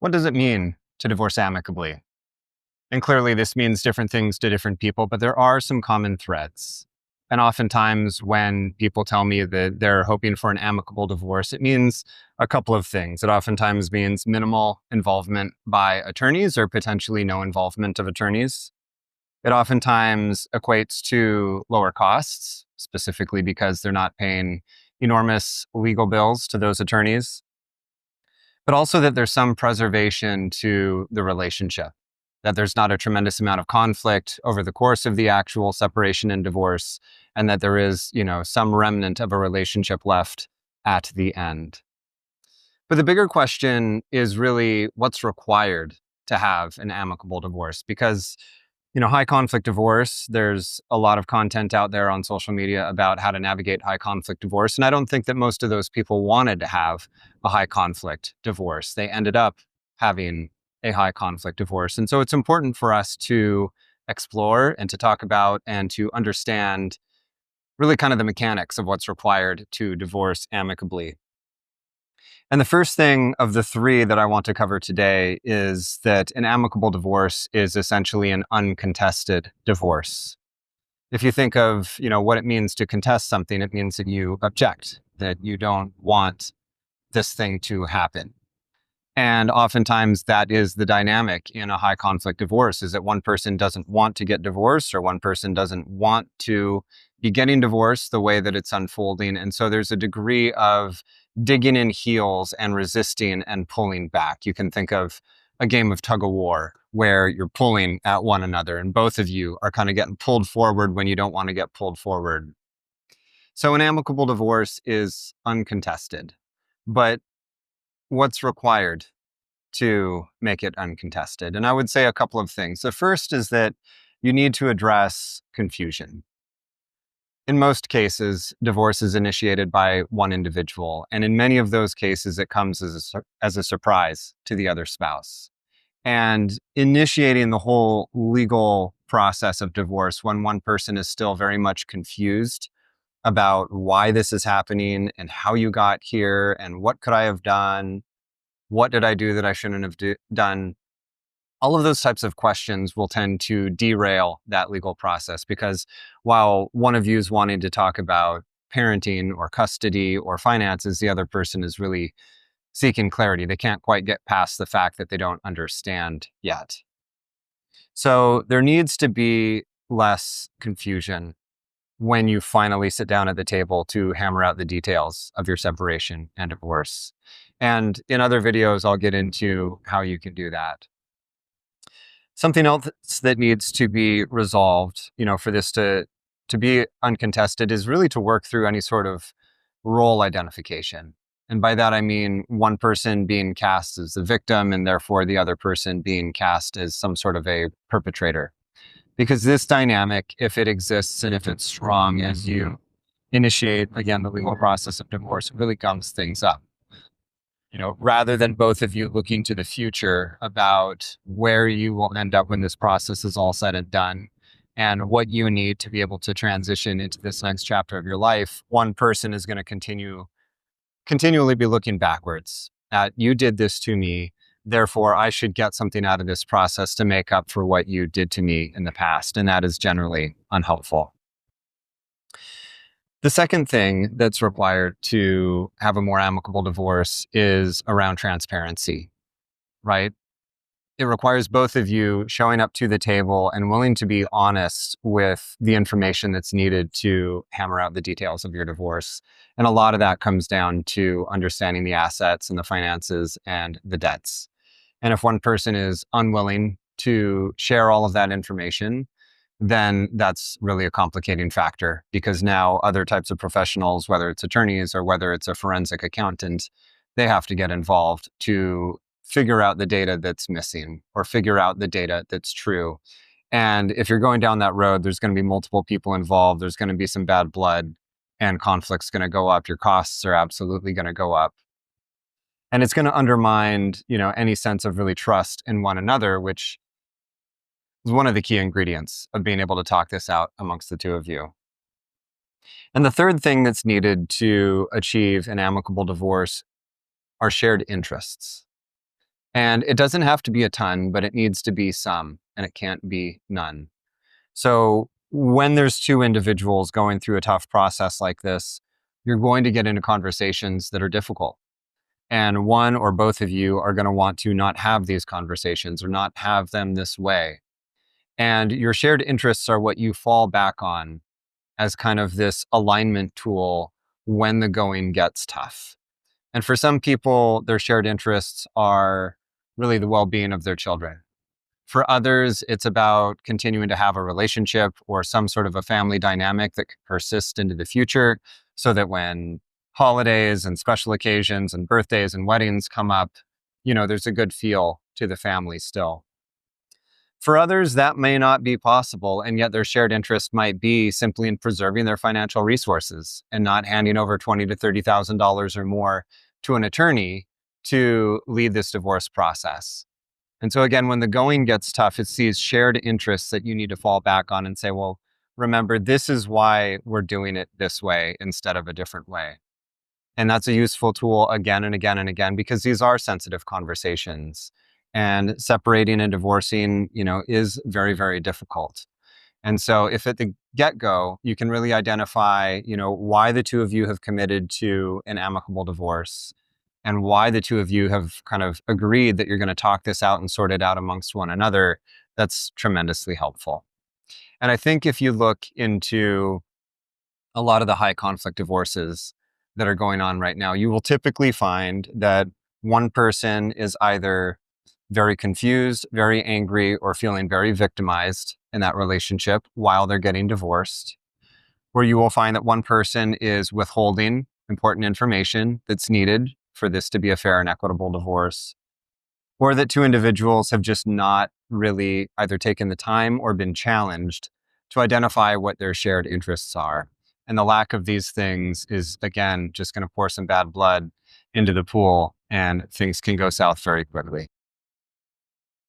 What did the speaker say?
What does it mean to divorce amicably? And clearly this means different things to different people, but there are some common threads. And oftentimes when people tell me that they're hoping for an amicable divorce, it means a couple of things. It oftentimes means minimal involvement by attorneys or potentially no involvement of attorneys. It oftentimes equates to lower costs, specifically because they're not paying enormous legal bills to those attorneys, but also that there's some preservation to the relationship, that there's not a tremendous amount of conflict over the course of the actual separation and divorce, and that there is, some remnant of a relationship left at the end. But the bigger question is really what's required to have an amicable divorce, because high conflict divorce, there's a lot of content out there on social media about how to navigate high conflict divorce. And I don't think that most of those people wanted to have a high conflict divorce. They ended up having a high conflict divorce. And so it's important for us to explore and to talk about and to understand really kind of the mechanics of what's required to divorce amicably. And the first thing of the three that I want to cover today is that an amicable divorce is essentially an uncontested divorce. If you think of, what it means to contest something, it means that you object, that you don't want this thing to happen. And oftentimes that is the dynamic in a high conflict divorce, is that one person doesn't want to get divorced or one person doesn't want to be getting divorced the way that it's unfolding. And so there's a degree of digging in heels and resisting and pulling back. You can think of a game of tug of war where you're pulling at one another and both of you are kind of getting pulled forward when you don't want to get pulled forward. So an amicable divorce is uncontested, but what's required to make it uncontested? And I would say a couple of things. The first is that you need to address confusion. In most cases, divorce is initiated by one individual, and in many of those cases, it comes as a surprise to the other spouse. And initiating the whole legal process of divorce when one person is still very much confused about why this is happening and how you got here and what could I have done, what did I do that I shouldn't have done? All of those types of questions will tend to derail that legal process, because while one of you is wanting to talk about parenting or custody or finances, the other person is really seeking clarity. They can't quite get past the fact that they don't understand yet. So there needs to be less confusion when you finally sit down at the table to hammer out the details of your separation and divorce. And in other videos, I'll get into how you can do that. Something else that needs to be resolved, for this to be uncontested, is really to work through any sort of role identification. And by that, I mean one person being cast as the victim and therefore the other person being cast as some sort of a perpetrator. Because this dynamic, if it exists and if it's strong as you initiate, again, the legal process of divorce, it really gums things up. Rather than both of you looking to the future about where you will end up when this process is all said and done and what you need to be able to transition into this next chapter of your life, one person is going to continually be looking backwards at, you did this to me, therefore I should get something out of this process to make up for what you did to me in the past. And that is generally unhelpful. The second thing that's required to have a more amicable divorce is around transparency, right? It requires both of you showing up to the table and willing to be honest with the information that's needed to hammer out the details of your divorce. And a lot of that comes down to understanding the assets and the finances and the debts. And if one person is unwilling to share all of that information, then that's really a complicating factor, because now other types of professionals, whether it's attorneys or whether it's a forensic accountant, they have to get involved to figure out the data that's missing or figure out the data that's true. And if you're going down that road, there's going to be multiple people involved. There's going to be some bad blood and conflict's going to go up. Your costs are absolutely going to go up. And it's going to undermine, any sense of really trust in one another, which is one of the key ingredients of being able to talk this out amongst the two of you. And the third thing that's needed to achieve an amicable divorce are shared interests. And it doesn't have to be a ton, but it needs to be some, and it can't be none. So when there's two individuals going through a tough process like this, you're going to get into conversations that are difficult. And one or both of you are going to want to not have these conversations or not have them this way. And your shared interests are what you fall back on as kind of this alignment tool when the going gets tough. And for some people, their shared interests are really the well-being of their children. For others, it's about continuing to have a relationship or some sort of a family dynamic that can persist into the future so that when holidays and special occasions and birthdays and weddings come up, there's a good feel to the family still. For others, that may not be possible, and yet their shared interest might be simply in preserving their financial resources and not handing over $20,000 to $30,000 or more to an attorney to lead this divorce process. And so again, when the going gets tough, it's these shared interests that you need to fall back on and say, well, remember, this is why we're doing it this way instead of a different way. And that's a useful tool again and again and again, because these are sensitive conversations. And separating and divorcing, is very, very difficult. And so if at the get-go, you can really identify, why the two of you have committed to an amicable divorce and why the two of you have kind of agreed that you're going to talk this out and sort it out amongst one another, that's tremendously helpful. And I think if you look into a lot of the high conflict divorces that are going on right now, you will typically find that one person is either very confused, very angry, or feeling very victimized in that relationship while they're getting divorced. Where you will find that one person is withholding important information that's needed for this to be a fair and equitable divorce, or that two individuals have just not really either taken the time or been challenged to identify what their shared interests are. And the lack of these things is, again, just going to pour some bad blood into the pool, and things can go south very quickly.